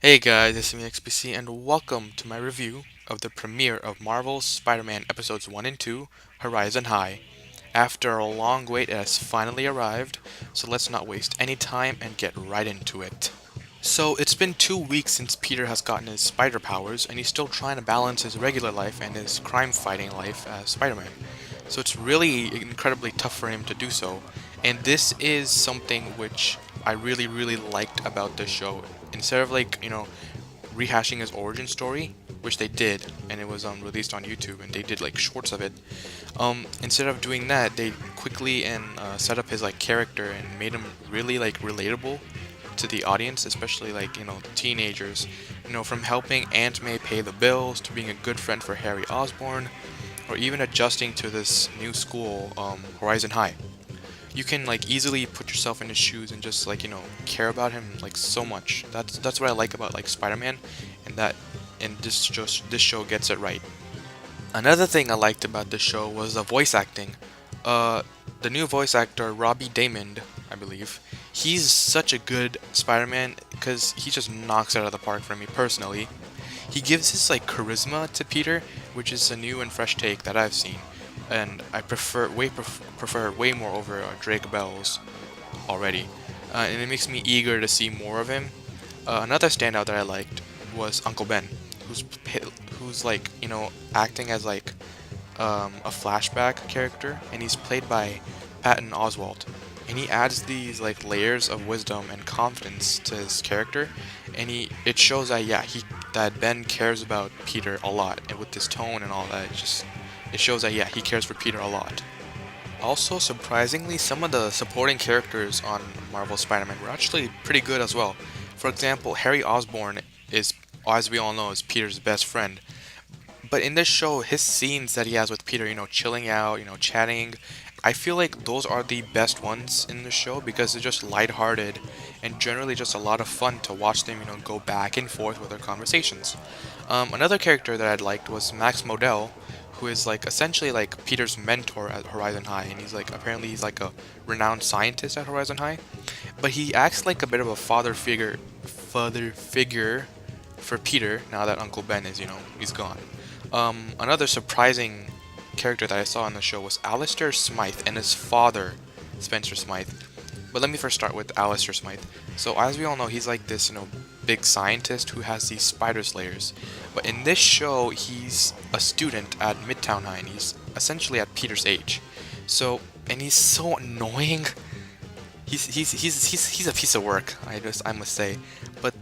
Hey guys, it's me XPC and welcome to my review of the premiere of Marvel's Spider-Man episodes 1 and 2, Horizon High. After a long wait, it has finally arrived, so let's not waste any time and get right into it. So it's been 2 weeks since Peter has gotten his spider powers, and he's still trying to balance his regular life and his crime-fighting life as Spider-Man. So it's really incredibly tough for him to do so, and this is something which I really liked about this show. Instead of rehashing his origin story, which they did, and it was released on YouTube, and they did like shorts of it. Instead of doing that, they quickly and set up his like character and made him really like relatable to the audience, especially teenagers. From helping Aunt May pay the bills to being a good friend for Harry Osborn, or even adjusting to this new school, Horizon High. You can like easily put yourself in his shoes and just care about him like so much. That's what I like about like Spider-Man, and this show gets it right. Another thing I liked about this show was the voice acting. Uh, the new voice actor Robbie Daymond, I believe, he's such a good Spider-Man because he just knocks it out of the park for me personally. He gives his like charisma to Peter, which is a new and fresh take that I've seen, and I prefer way more over Drake Bell's already, and it makes me eager to see more of him. Another standout that I liked was Uncle Ben, who's who's acting as a flashback character, and he's played by Patton Oswalt. And he adds these like layers of wisdom and confidence to his character, and it shows that that Ben cares about Peter a lot, and with his tone and all that, it shows that he cares for Peter a lot. Also, surprisingly, some of the supporting characters on Marvel Spider-Man were actually pretty good as well. For example, Harry Osborn is, as we all know, is Peter's best friend. But in this show, his scenes that he has with Peter, chilling out, chatting, I feel like those are the best ones in the show because they're just lighthearted and generally just a lot of fun to watch them, go back and forth with their conversations. Another character that I liked was Max Modell, who is like essentially like Peter's mentor at Horizon High, and he's like a renowned scientist at Horizon High, but he acts like a bit of a father figure for Peter now that Uncle Ben is, he's gone. Another surprising character that I saw on the show was Alistair Smythe and his father, Spencer Smythe. But let me first start with Alistair Smythe. So as we all know, he's like this, big scientist who has these spider slayers. But in this show, he's a student at Midtown High, and he's essentially at Peter's age. So, and he's so annoying. He's a piece of work. I must say, but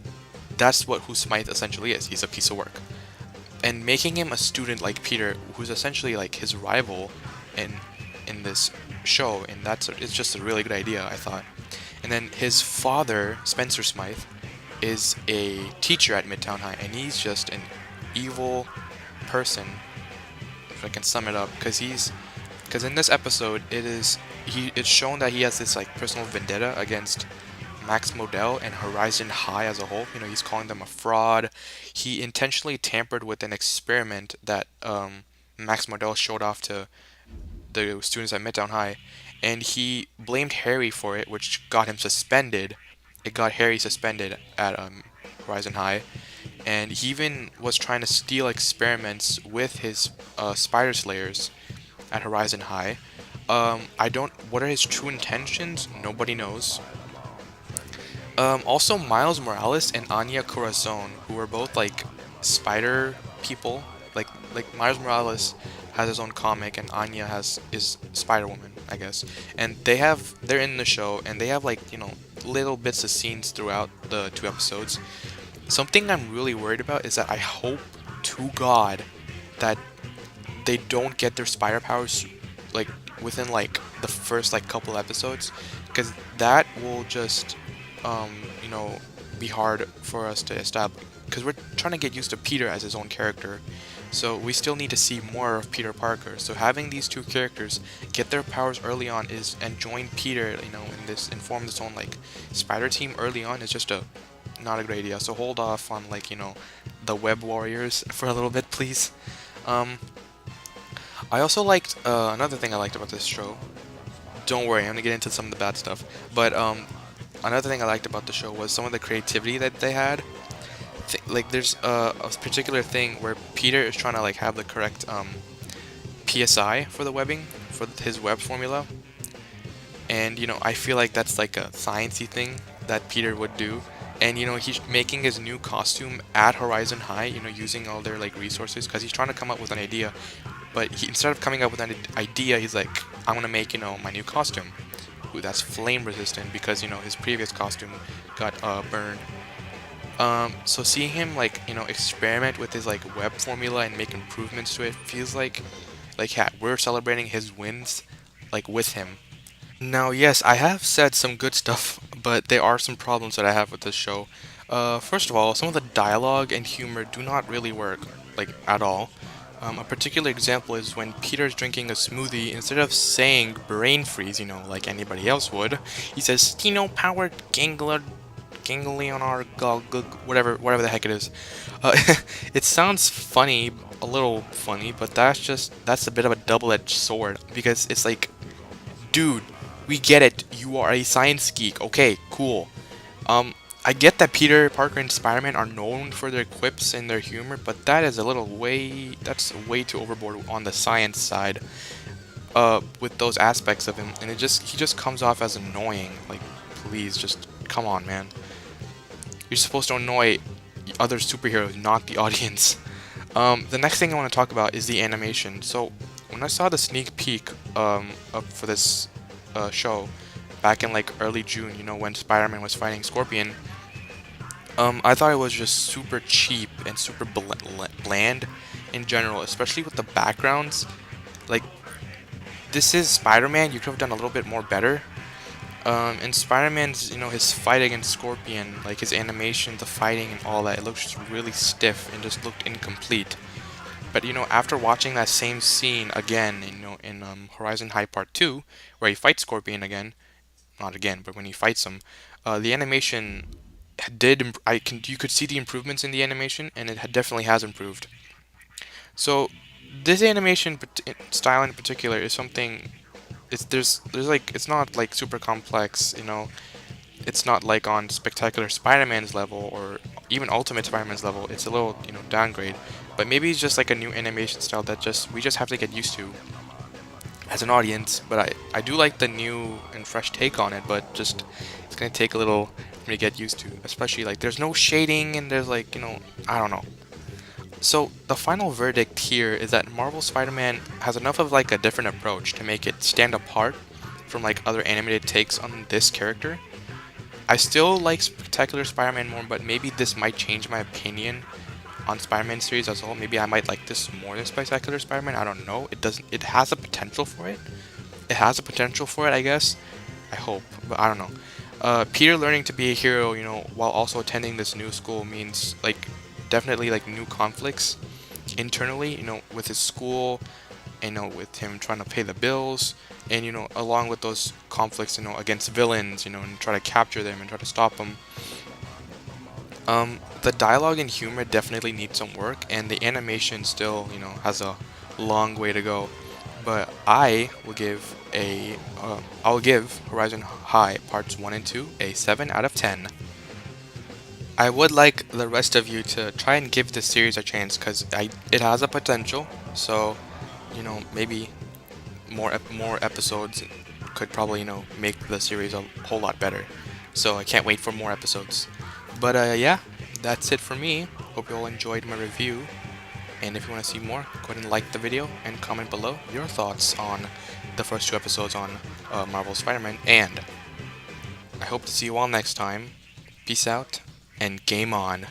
that's what who Smythe essentially is. He's a piece of work, and making him a student like Peter, who's essentially like his rival in this show, and it's just a really good idea, I thought. And then his father, Spencer Smythe, is a teacher at Midtown High, and he's just an evil person, if I can sum it up, because in this episode it's shown that he has this like personal vendetta against Max Modell and Horizon High as a whole. He's calling them a fraud. He intentionally tampered with an experiment that Max Modell showed off to the students at Midtown High, and he blamed Harry for it, which got him suspended. It got Harry suspended at Horizon High, and he even was trying to steal experiments with his Spider Slayers at Horizon High. I don't. What are his true intentions? Nobody knows. Also, Miles Morales and Anya Corazon, who are both like spider people. Like Miles Morales has his own comic, and Anya is Spider Woman, I guess. And they're in the show, and they have little bits of scenes throughout the two episodes. Something I'm really worried about is that I hope to God that they don't get their spider powers like within like the first like couple episodes, because that will just um, you know, be hard for us to establish, because we're trying to get used to Peter as his own character. So we still need to see more of Peter Parker. So having these two characters get their powers early on and join Peter, and form this own like spider team early on is just a not a great idea. So hold off on the Web Warriors for a little bit, please. Um, I also liked another thing I liked about this show. Don't worry, I'm gonna get into some of the bad stuff. But another thing I liked about the show was some of the creativity that they had. like there's a particular thing where Peter is trying to like have the correct PSI for the webbing for his web formula, and I feel like that's like a sciencey thing that Peter would do. And he's making his new costume at Horizon High, using all their like resources because he's trying to come up with an idea. But instead of coming up with an idea, he's like, I'm gonna make my new costume. Ooh, that's flame resistant because his previous costume got burned. So seeing him like experiment with his like web formula and make improvements to it feels like yeah, we're celebrating his wins like with him. Now, yes, I have said some good stuff, but there are some problems that I have with this show. First of all, some of the dialogue and humor do not really work, like, at all. A particular example is when Peter's drinking a smoothie, instead of saying brain freeze, like anybody else would, he says steno-powered ganglionar whatever the heck it is. Uh, it sounds funny, a little funny, but that's a bit of a double-edged sword, because it's like, dude, we get it. You are a science geek. Okay, cool. I get that Peter Parker and Spider-Man are known for their quips and their humor, but that is a little that's way too overboard on the science side. With those aspects of him, and he just comes off as annoying. Like, please, just come on, man. You're supposed to annoy other superheroes, not the audience. The next thing I want to talk about is the animation. So, when I saw the sneak peek up for this show back in like early June, when Spider-Man was fighting Scorpion, I thought it was just super cheap and super bland in general, especially with the backgrounds. Like, this is Spider-Man, you could have done a little bit more better. And Spider-Man's, his fight against Scorpion, like his animation, the fighting and all that, it looks just really stiff and just looked incomplete. But after watching that same scene again, in Horizon High Part 2, where he fights Scorpion again, not again, but when he fights him, the animation you could see the improvements in the animation, and it definitely has improved. So this animation style in particular is something. There's like it's not like super complex, It's not like on Spectacular Spider-Man's level or even Ultimate Spider-Man's level. It's a little downgrade, but maybe it's just like a new animation style that we just have to get used to as an audience. But I do like the new and fresh take on it, but just it's gonna take a little for me to get used to. Especially like there's no shading and there's like I don't know. So the final verdict here is that Marvel Spider-Man has enough of like a different approach to make it stand apart from like other animated takes on this character. I still like Spectacular Spider-Man more, but maybe this might change my opinion on Spider-Man series as a whole. Maybe I might like this more than Spectacular Spider-Man. I don't know. It doesn't. It has a potential for it. It has a potential for it, I guess. I hope, but I don't know. Peter learning to be a hero, while also attending this new school means like definitely like new conflicts internally, with his school, and with him trying to pay the bills, and along with those conflicts, against villains, and try to capture them and try to stop them. The dialogue and humor definitely need some work, and the animation still, has a long way to go. But I'll give Horizon High Parts 1 and 2 a 7 out of 10. I would like the rest of you to try and give this series a chance, because it has a potential. So, maybe more episodes could probably make the series a whole lot better. So I can't wait for more episodes. But yeah, that's it for me. Hope you all enjoyed my review. And if you want to see more, go ahead and like the video and comment below your thoughts on the first two episodes on Marvel Spider-Man. And I hope to see you all next time. Peace out and game on.